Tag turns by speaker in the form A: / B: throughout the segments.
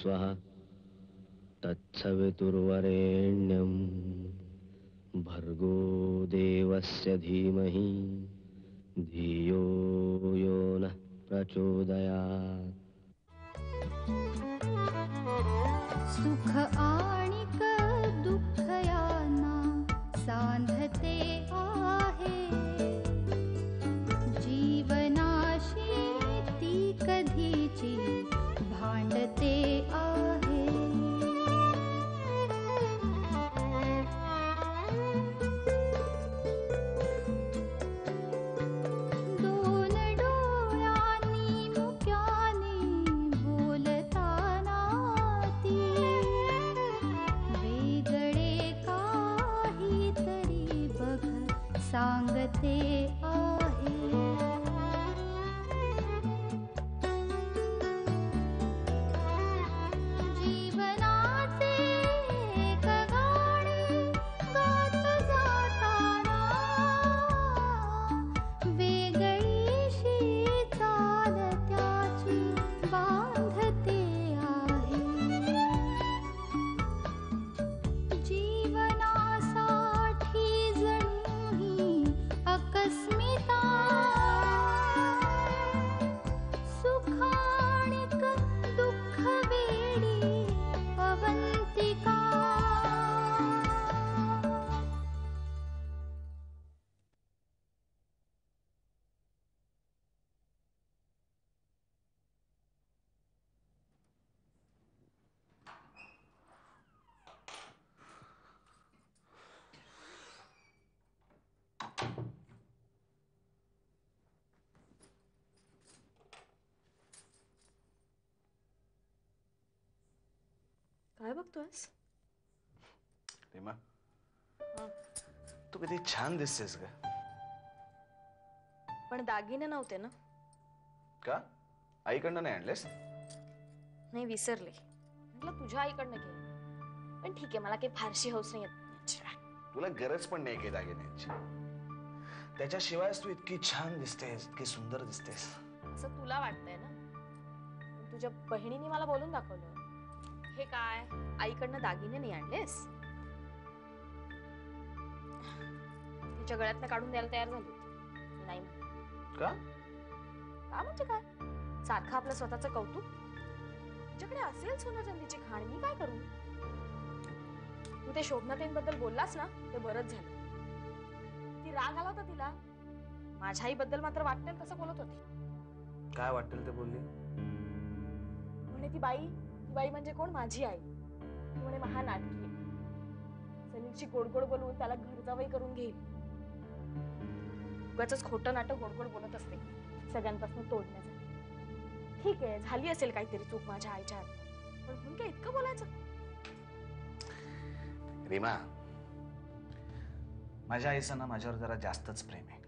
A: स्वः तत्सवितुर्वरेण्यं भर्गो देवस्य धीमहि धियो यो नः प्रचोदयात्.
B: सुख आणिक दुःख यांना सांधते आहे. जीवनाशी ती कधीची भांडते आहे. दोन डोळ्यांनी मुक्याने बोलताना ती वेगळे काहीतरी बघ सांगते आहे. जीवनाचे एक गाणे गात जाताना वेगळीशी चाल त्याची बांधते आहे. जीवनासाठी जणू ही अकस्मिता सुखाणिक दुःख वेडी अवंतिका.
C: काय बघतोयस?
D: रीमा, तू किती छान दिसतेस ग.
C: पण दागिने नव्हते ना?
D: का आईकडनं नाही आणलेस?
C: नाही, विसरले. म्हटलं तुझ्या आईकडनं घे. पण ठीक आहे, मला काही फारशी हौस नाही येत.
D: तुला गरज पण नाही काही दागिन्यांची. त्याच्याशिवायच तू इतकी छान दिसतेस, इतकी सुंदर दिसतेस.
C: असं तुला वाटतंय ना? पण तुझ्या बहिणीने मला बोलून दाखवलं. हे काय, आईकडनं दागिने नाही आणलेस? तिच्या गळ्यातनं काढून द्यायला तयार झाली होती. नाही
D: का?
C: का म्हणजे काय? सारखं आपलं स्वतःचं कौतुक. तुझ्याकडे असेल सोनं चांदीची खाण, मी काय करू? तू ते शोभनाताईंबद्दल बोललास ना, ते बरंच झालं. ती राग आला होता तिला. माझ्या आईबद्दल मात्र वाटेल तसं बोलत होती.
D: काय वाटेल ते बोलली?
C: म्हणे ती बाई म्हणजे कोण? माझी आई. ती म्हणे महानाटकी आहे. सनीलची गोडगोड बोलवून त्याला घरजावई करून घेईल. उगाचच खोटं नाटक गोडगोड बोलत असते सगळ्यांपासून तोडण्यासाठी. ठीक आहे, झाली असेल काहीतरी चूक माझ्या आईच्या हात, पण म्हणून काय इतकं बोलायचं?
D: रीमा, माझ्या आईचं ना माझ्यावर जरा जास्तच प्रेम आहे.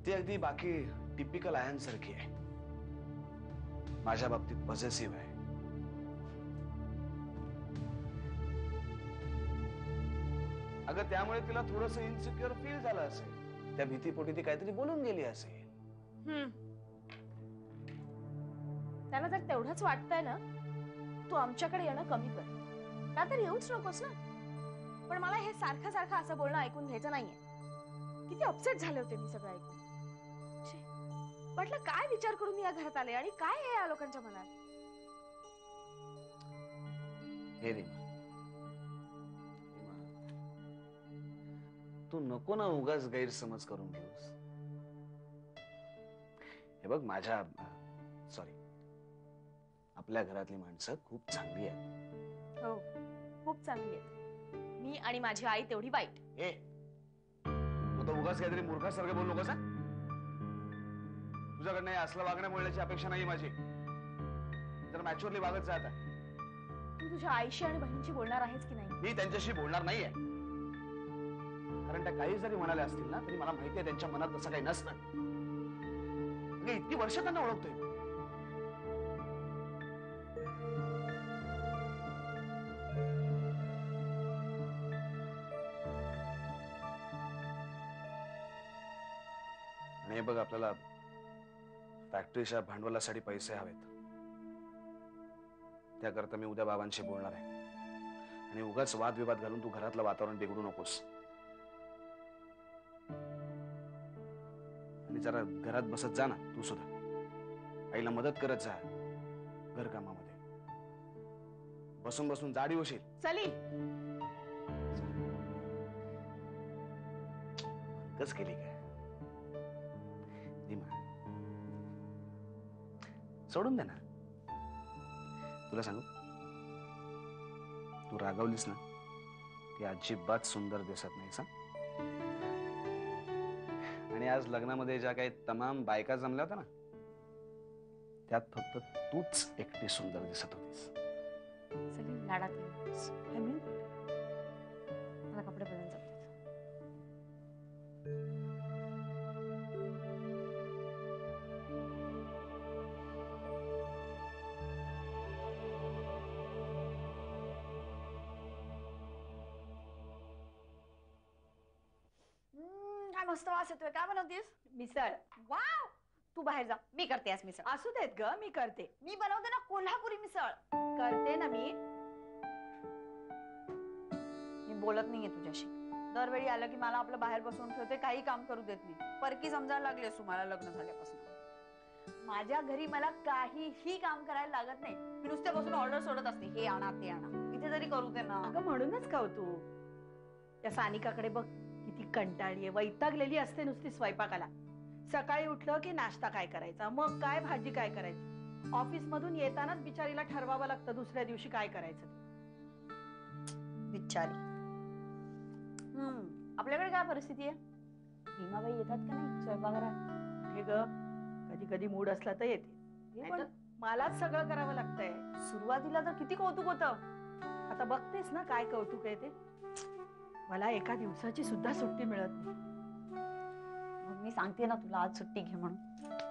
D: ती अगदी बाकी टिपिकल आयांसारखी आहे. माझ्या बाबतीत पॉझिटिव्ह आहे. अगं त्यामुळे तिला थोडंसं इन्सिक्युअर फील झालं असेल. त्या भीतीपोटी ती काहीतरी बोलून गेली असेल.
C: त्याला जर तेवढंच वाटतंय ना, तू आमच्याकडे येणं कमी कर. का तर येऊच नकोस ना. पण मला हे सारखं सारखं असं बोलणं ऐकून घ्यायचं नाहीये. किती अपसेट झाले होते मी सगळं ऐकून. म्हटलं काय विचार करून या घरात आले आणि काय आहे या लोकांच्या मनात?
D: हे रीमा, तू नको ना उगाच गैरसमज करून घेऊस. हे बघ, सॉरी, आपल्या घरातली माणसं खूप चांगली आहेत.
C: हो, खूप चांगली आहेत. मी आणि माझी आई तेवढी वाईट.
D: तू तर उगाच काहीतरी मूर्खासारखं बोलू नकोस. तुझ्याकडनं असलं वागणं मिळण्याची अपेक्षा नाही माझी. जर मॅच्युअरली वागत जा आता.
C: तू तुझ्या आईशी आणि बहिणीशी बोलणार आहेस की नाही?
D: मी त्यांच्याशी बोलणार नाहीये. कारण त्या काही जरी म्हणाल्या असतील ना, तरी मला माहितीये त्यांच्या मनात तसं काही नसतं. इतकी वर्ष त्यांना ओळखतोय. आणि बघ, आपल्याला फॅक्टरीच्या भांडवलासाठी पैसे हवेत. त्याकरता मी उद्या बाबांशी बोलणार आहे. आणि उगाच वादविवाद घालून तू घरातलं वातावरण बिघडू नकोस. आणि जरा घरात बसत जा ना तू सुद्धा. आईला मदत करत जा घरकामामध्ये. बसून बसून जाडी होशील.
C: चली.
D: कस केली काय नीमा? सोडून दे ना. तुला सांगू, तू रागावलीस ना ती अजिबात सुंदर दिसत नाही सांग. आणि आज लग्नामध्ये ज्या काही तमाम बायका जमल्या होत्या ना, त्यात फक्त तूच एकटी सुंदर दिसत होतीस.
C: चली लाडात येऊस. हे मी मला कपडे बदलून जातात. काय मस्त वास येतोय. काय बनवतेस?
E: मिसळ.
C: वाव, तू बाहेर जा, मी करते आज मिसळ.
E: असू देत ग, मी करते.
C: मी बनवते ना कोल्हापुरी मिसळ.
E: करते ना मी.
C: मी बोलत नाहीये तुझ्याशी. दरवेळी आलं की मला आपलं बाहेर बसवून ठेवते, काही काम करू देत नाही. परकी समजायला लागली असू मला लग्न झाल्यापासून. माझ्या घरी मला काहीही काम करायला लागत नाही. मी नुसते बसून ऑर्डर सोडत असते, हे आणा ते आणा. इथे तरी करू दे ना.
E: अगं म्हणूनच का हो तू त्या सानिकाकडे बघ, किती कंटाळीये, वैतागलेली असते नुसती स्वयंपाकाला. सकाळी उठलं की नाश्ता काय करायचा, मग काय भाजी काय करायची. ऑफिस मधून येतानाच बिचारीला ठरवावं लागतं दुसऱ्या दिवशी काय करायचं ते.
C: बिचारी. आपल्याकडे काय परिस्थिती आहे? भीमाबाई येतात का नाही स्वयंपाकघरात?
E: हे ग, कधी कधी मूड असला तर येते.
C: हे पण
E: मलाच सगळं करावं लागतंय.
C: सुरुवातीला तर किती कौतुक होतं.
E: आता बघतेस ना काय कौतुक आहे ते. मला एका दिवसाची सुद्धा सुट्टी मिळत नाही.
C: मग मी सांगते ना तुला आज सुट्टी घे म्हणून.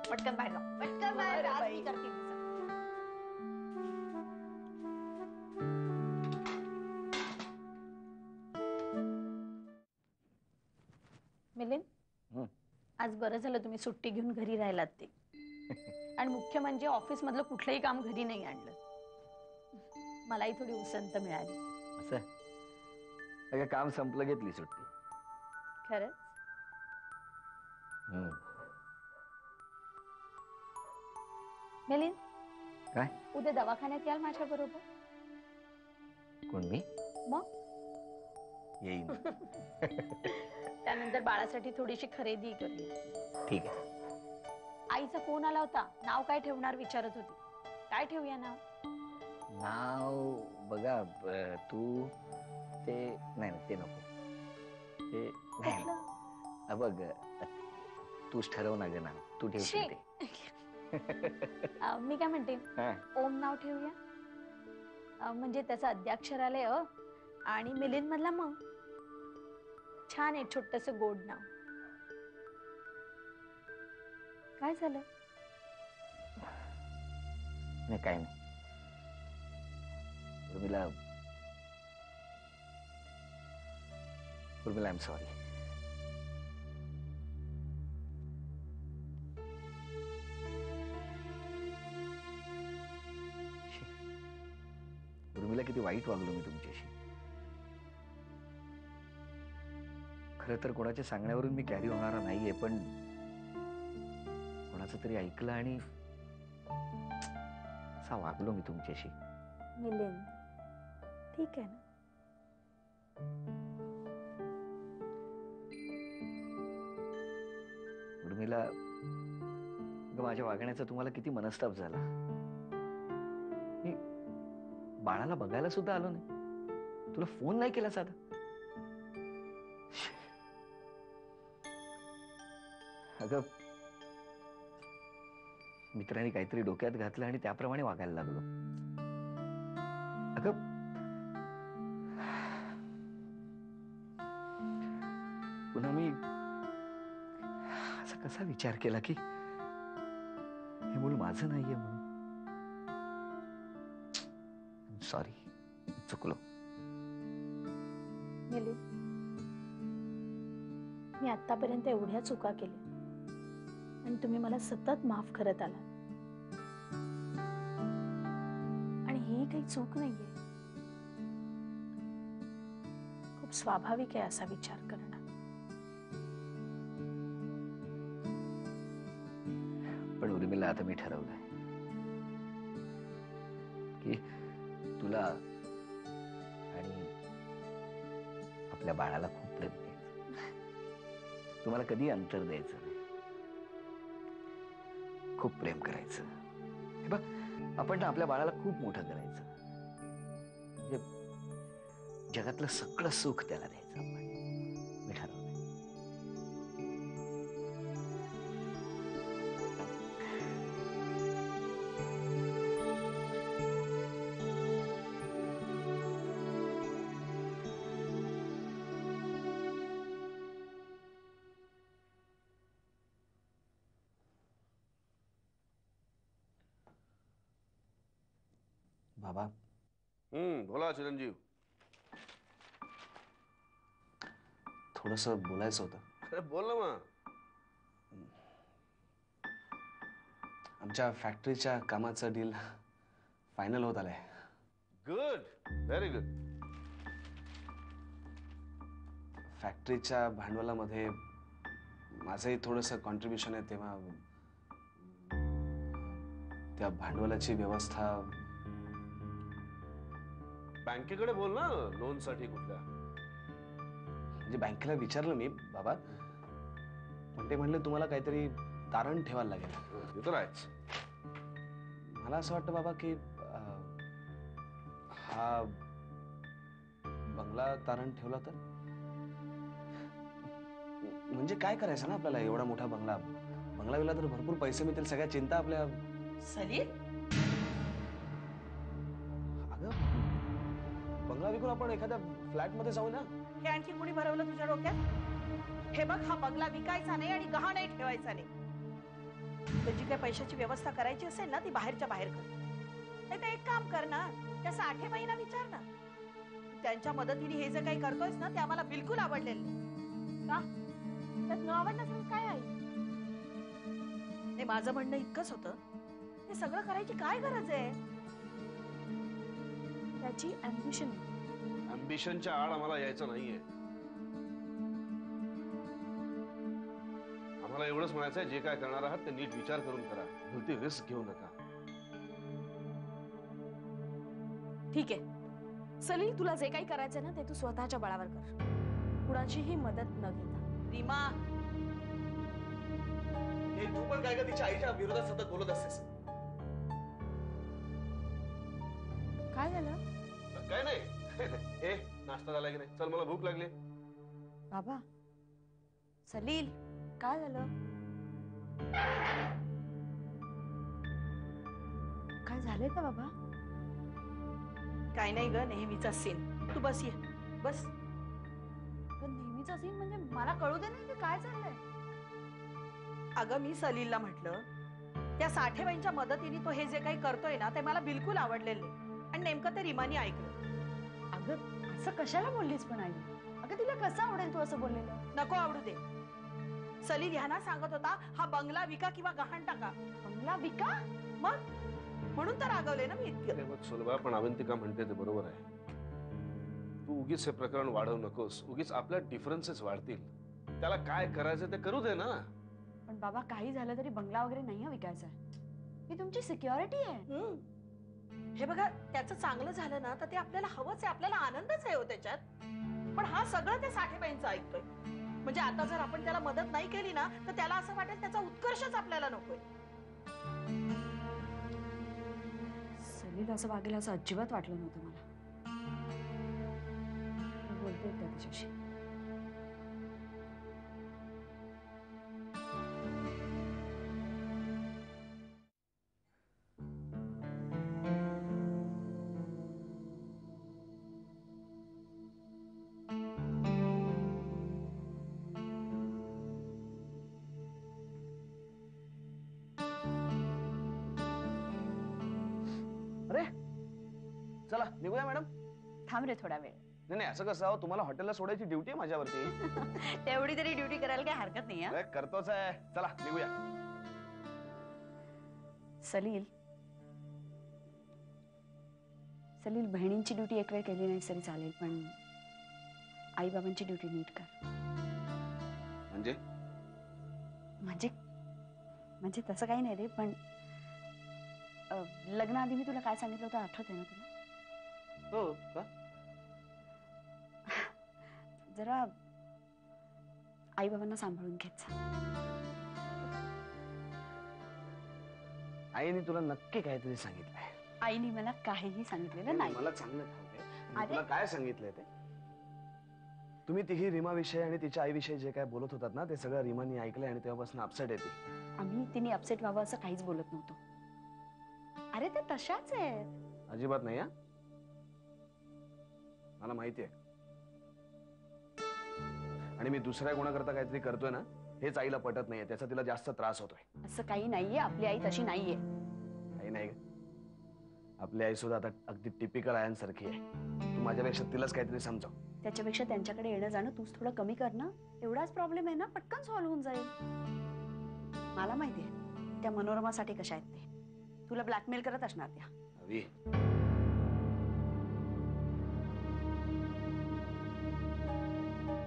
C: पटकन बाहेर जा, पटकन बाहेर जा. आज मी करते मिसळ. मिलिंद, आज बरं झालं तुम्ही सुट्टी घेऊन घरी राहिलात ते. आणि मुख्य म्हणजे ऑफिस मधलं कुठलंही काम घरी नाही आणलं. मलाही थोडी उसंत मिळाली.
A: असं अगं काम संपलं, घेतली सुट्टी.
C: खरंच? मिलिंद,
A: काय?
C: उद्या दवाखान्यात याल माझ्या बरोबर?
A: कोण, मी?
C: मग
A: येईन.
C: त्यानंतर बाळासाठी थोडीशी खरेदी करूया.
A: ठीक आहे.
C: आईचा फोन आला होता, नाव काय ठेवणार विचारत होती. काय ठेवूया नाव?
A: नाव बघा, तू ते नाही ते नको. ते नाही. बघ, तूच ठरव ना ग नाव. तू ठेवशील ते.
C: मी काय म्हणते, ओम नाव ठेवूया. म्हणजे त्याचं अद्याक्षरालय अ आणि मिलिंद मधला मग. छान आहे, छोटस गोड नाव. काय झालं?
A: नाही काय नाही. Urmila, I am sorry. Urmila, किती वाईट वागलो मी तुमच्याशी. खरं तर कोणाच्या सांगण्यावरून मी कॅरी होणारा नाहीये, पण कोणाचं तरी ऐकलं आणि असा वागलो मी तुमच्याशी.
C: मिलिंद, ठीक आहे ना?
A: उर्मिला, माझ्या वागण्याचा तुम्हाला किती मनस्ताप झाला. मी बाळाला बघायला सुद्धा आलो नाही. तुला फोन नाही केला साधा. अगं, मित्रांनी काहीतरी डोक्यात घातलं आणि त्याप्रमाणे वागायला लागलो. अगं, पुन्हा मी असा कसा विचार केला की हे मूल माझं नाहीये म्हणून. सॉरी, चुकलो.
C: मिलिंद, मी आतापर्यंत एवढ्या चुका केल्या आणि तुम्ही मला सतत माफ करत आला. आणि ही काही चूक नाहीये. खूप स्वाभाविक आहे असा विचार करणं.
A: पण उर्मिला, आता मी ठरवलंय की तुला आणि आपल्या बाळाला खूप प्रेम द्यायचं. तुम्हाला कधी अंतर द्यायचं नाही. खूप प्रेम करायचं. हे बघ, आपण ना आपल्या बाळाला खूप मोठं करायचं. म्हणजे जगातलं सगळं सुख त्याला द्यायचं आपण. मी ठरवलंय. बाबा,
D: बोला चिरंजीव.
F: थोडस बोलायचं होतं.
D: अरे बोल ना मग.
F: आमच्या फॅक्टरीच्या कामाचं डील फायनल होत आलंय.
D: Good, very good.
F: फॅक्टरीच्या भांडवलामध्ये माझंही थोडस कॉन्ट्रीब्युशन आहे, तेव्हा त्या भांडवलाची व्यवस्था.
D: बँकेकडे बोल ना लोन साठी कुठल्या.
F: म्हणजे बँकेला विचारलं मी बाबा, पण ते म्हणले तुम्हाला काहीतरी तारण ठेवायला लागेल.
D: ते तर आहेच.
F: मला असं वाटतं बाबा की हा बंगला तारण ठेवला तर. म्हणजे काय करायचं ना आपल्याला, एवढा मोठा बंगला विकला तर भरपूर पैसे मिळतील. सगळ्या चिंता आपल्या.
E: सलील,
F: अगं, बंगला विकून आपण एखाद्या फ्लॅट मध्ये जाऊ ना.
E: हे आणखी कोणी भरवलं तुझ्या डोक्यात? हे बघ, हा बंगला विकायचा नाही आणि गहाणही ठेवायचा नाही. तुझी काय पैशाची व्यवस्था करायची असेल ना, ती बाहेरच्या बाहेर कर. नाही तर एक काम कर ना, त्या साठेबाईंना विचार ना. त्यांच्या मदतीने हे जे काही करतोयस ना, ते आम्हाला बिलकुल आवडलेलं नाही.
C: का? त्यात न आवडण्याचं काय आहे?
E: नाही, माझं म्हणणं इतकंच होतं, हे सगळं करायची काय गरज आहे?
C: त्याची अम्बिशन.
D: अम्बिशनच्या आड आम्हाला यायचं नाहीये. आम्हाला एवढंच म्हणायचंय, जे काय करणार आहात ते नीट विचार करून करा. भलती रिस्क घेऊ नका.
C: ठीक आहे सलील, तुला जे काही करायचंय ना ते तू स्वतःच्या बळावर कर, कुणाचीही मदत न घेता.
E: रीमा,
F: तू पण काय का तिच्या आईच्या विरोधात सतत बोलत असतेस.
C: काय झालं
D: काय नाही. ए, नाश्ता झाला की नाही? चल, मला भूक लागली.
C: बाबा? सलील, काय झालं? काय झालंय का बाबा?
E: काय नाही ग, नेहमीचा सीन. तू बस, ये बस.
C: पण नेहमीचा सीन म्हणजे मला कळू दे नाही की काय चाललंय.
E: अगं, मी सलीलला म्हटलं, त्या साठेबाईंच्या मदतीने तो हे जे काही करतोय ना, ते मला बिलकुल आवडलेलं नाही. आणि नेमकं ते रीमानी ऐकलं.
C: अगं, असं कशाला बोललीस पण आई? अगं, तिला कसं आवडेल तू असं बोललेलं?
E: नको आवडू दे. सलील ह्यांना सांगत होता, हा बंगला विका किंवा गहाण टाका.
C: बंगला विका?
E: मग म्हणून तर रागवले ना मी इतकं.
D: सुलभा, पण अवंतिका म्हणते ते बरोबर आहे. तू उगीच हे प्रकरण वाढवू नकोस. उगीच आपल्या डिफरन्सेस वाढतील. त्याला काय करायचं ते करू दे ना.
C: पण बाबा, काही झालं तरी बंगला वगैरे नाही विकायचा. ही तुमची सिक्युरिटी आहे.
E: हे बघा, त्याचं चांगलं झालं ना तर ते आपल्याला हवंच आहे, आपल्याला आनंदच आहे हो त्याच्यात. पण हा सगळं त्या साठेबाईंचं ऐकतोय. म्हणजे आता जर आपण त्याला मदत नाही केली ना, तर त्याला असं वाटेल त्याचा उत्कर्षच आपल्याला नकोय.
C: सलील असं वागेल असं अजिबात वाटलं नव्हतं मला. मी बोलते एकदा त्याच्याशी.
F: अरे चला निघूया मॅडम.
C: थांब रे थोडा वेळ.
F: नाही नाही, असं कसं? तुम्हाला हॉटेलला सोडायची ड्युटी आहे माझ्यावरती.
C: तेवढी तरी ड्युटी करायला काही हरकत नाही.
F: अरे, करतोच आहे. चला निघूया.
C: सलील,
G: सलील, बहिणींची ड्युटी एक वेळ केली नाही तरी चालेल, पण आई बाबांची ड्युटी नीट कर.
F: म्हणजे
G: म्हणजे म्हणजे तसं काही नाही रे, पण लग्नाआधी मी तुला काय सांगितलं होतं आठवते ना तुला?
F: हो का?
G: जरा आई बाबांना सांभाळून घेत जा.
F: आईने तुला नक्की काहीतरी सांगितलंय.
G: आईने मला काहीही सांगितलेलं नाही.
F: मला चांगलं ठाऊक आहे. मी
G: अरे-
F: तुला काय सांगितलंय ते? तुम्ही तिघी रीमाविषयी आणि तिच्या आईविषयी जे काय बोलत होतात ना, ते सगळं रीमानी ऐकलंय आणि तेव्हापासून अपसेट येते.
G: आम्ही तिने अपसेट व्हावं असं काहीच बोलत नव्हतो. अरे ते तशाच आहेत.
F: अजिबात नाही हा. मला माहिती आहे. आणि मी दुसऱ्या कोणाकरता काहीतरी करतोय ना, हेच आईला पटत नाहीये. त्याचा तिला जास्त त्रास होतोय.
G: असं काही नाहीये, आपली आई तशी नाहीये.
F: काही नाही ग. आपली आई सुद्धा आता अगदी टिपिकल आयांसारखी आहे. तू माझ्यापेक्षा तिलाच काहीतरी समजाव.
G: त्याच्यापेक्षा त्यांच्याकडे येणं जाणं तूच थोडं कमी कर ना. एवढाच प्रॉब्लेम आहे ना, पटकन सॉल्व्ह होऊन जाईल. मला माहितीये त्या मनोरमासाठी कशा आहेत ते. तुला ब्लॅकमेल करत असणार त्या.
F: अवी,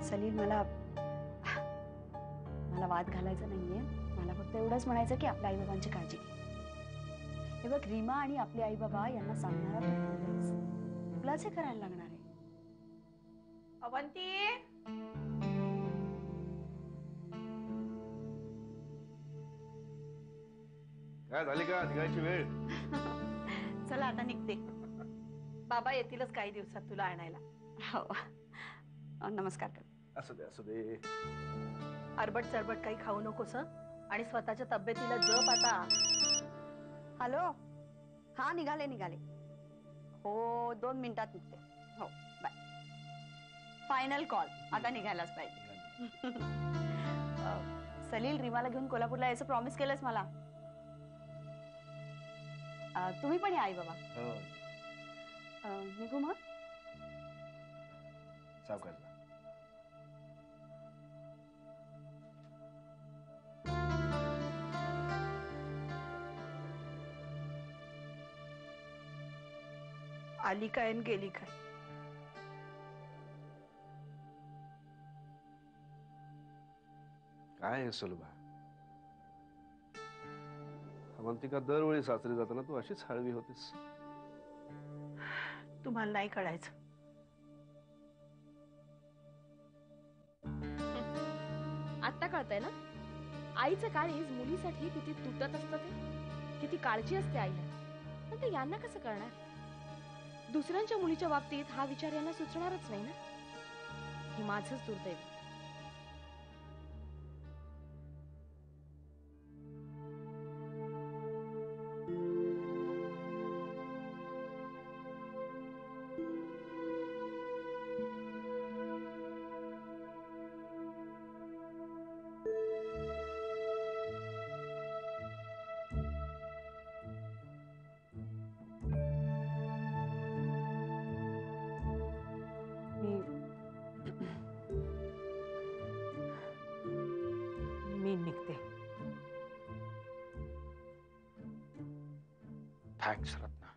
G: सलील, मला वाद घालायचा नाहीये. मला फक्त एवढंच म्हणायचं की आपल्या आईबाबांची काळजी घे. हे बघ, रीमा आणि आपले आई बाबा यांना सांगणारा तू आहेस. तुलाच हे करायला लागणार आहे.
E: अवंती,
F: काय झाली का निघायची वेळ?
E: चला आता निघते. बाबा येतीलच काही दिवसात तुला आणायला.
G: हो, नमस्कार कर.
F: असू दे असू दे.
E: अरबट सरबट काही खाऊ नकोस हं? आणि स्वतःच्या तब्येतीला जप आता.
G: हॅलो, हा निघाले. हो, 2 मिनिटात निघते. हो, बाय. फायनल कॉल, आता निघायलाच पाहिजे. सलील, रीमाला घेऊन कोल्हापूरला यायचं प्रॉमिस केलंस मला. तुम्ही पण या आई बाबा. निघू मग.
F: सावकाश.
E: आली काय आणि गेली काय?
F: काय आहे सुलभा? अवंतिका दरवेळी सासरी जाताना तू अशीच हळवी होतीस.
E: तुम्हाला नाही कळायचं.
C: आत्ता कळतंय ना, आईचं काळीज मुलीसाठी किती तुटत असतं, ते किती काळजी असते आईला. पण ते यांना कसं कळणार? दुसऱ्यांच्या मुलीच्या बाबतीत हा विचार यांना सुचणारच नाही ना. हे माझंच दुर्दैव.
E: मी निघते.
D: थँक्स रत्ना.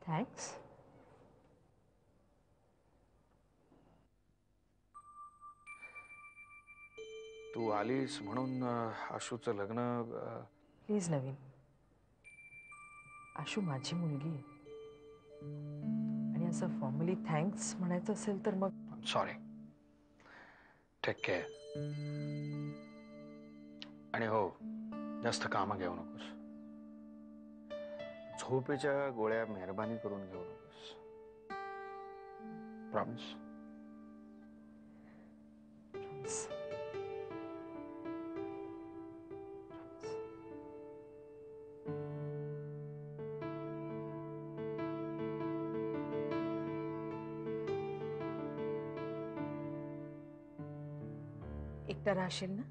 E: थँक्स.
D: तू आलीस म्हणून आशूचं लग्न.
H: प्लीज नवीन, आशू माझी मुलगी आहे. आणि असं फॉर्मली थँक्स म्हणायचं असेल तर मग
D: सॉरी. Take care. आणि हो, जास्त कामं घेऊ नकोस. झोपेच्या गोळ्या मेहरबानी करून घेऊ नकोस. प्रॉमिस.
H: एकटा राहशील ना?